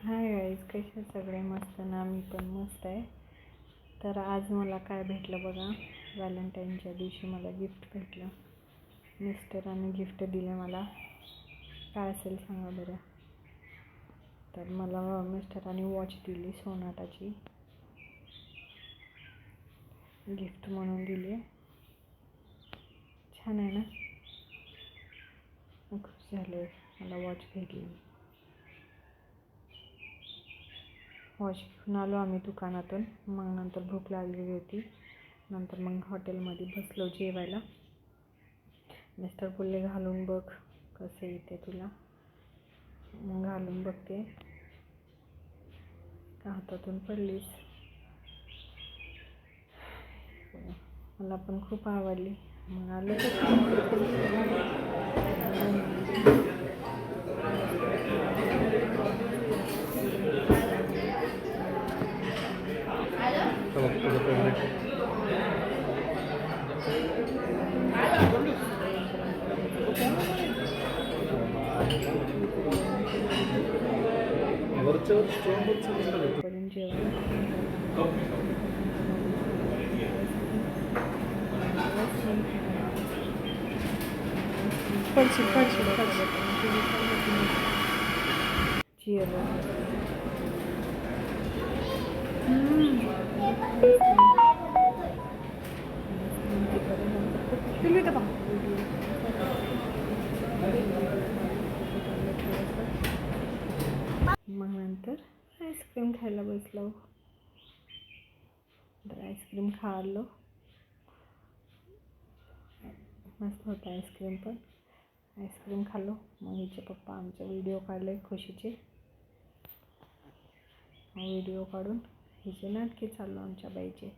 Hi guys, कसे सगळे? मस्त ना? मी पण मस्त आहे. तर आज मला काय भेटलं बघा. व्हॅलेंटाईनच्या दिवशी मला गिफ्ट भेटलं. मिस्टरांनी गिफ्ट दिले मला. काय असेल सांगा बरं. तर मला मिस्टरांनी वॉच दिली, सोनाटाची गिफ्ट म्हणून दिली. छान आहे ना? खुश झाले, मला वॉच भेटली. वॉच घेऊन आलो आम्ही दुकानातून. मग नंतर भूक लागलेली होती. नंतर मग हॉटेलमध्ये बसलो जेवायला. मिस्टर बोलले घालून बघ कसं येते तुला. मग घालून बघते, हातातून पडलीच. मला पण खूप आवडली. मग आलो करून जेवण. मग नंतर आईस्क्रीम खायला बसलो. तर आईस्क्रीम खाल्लो. मस्त होतं आईस्क्रीम पण. आईस्क्रीम खाल्लो. मग हिचे पप्पा आमचे व्हिडिओ काढले खुशीचे. व्हिडिओ काढून हिचे नाटके चाललो आमच्या बाईचे.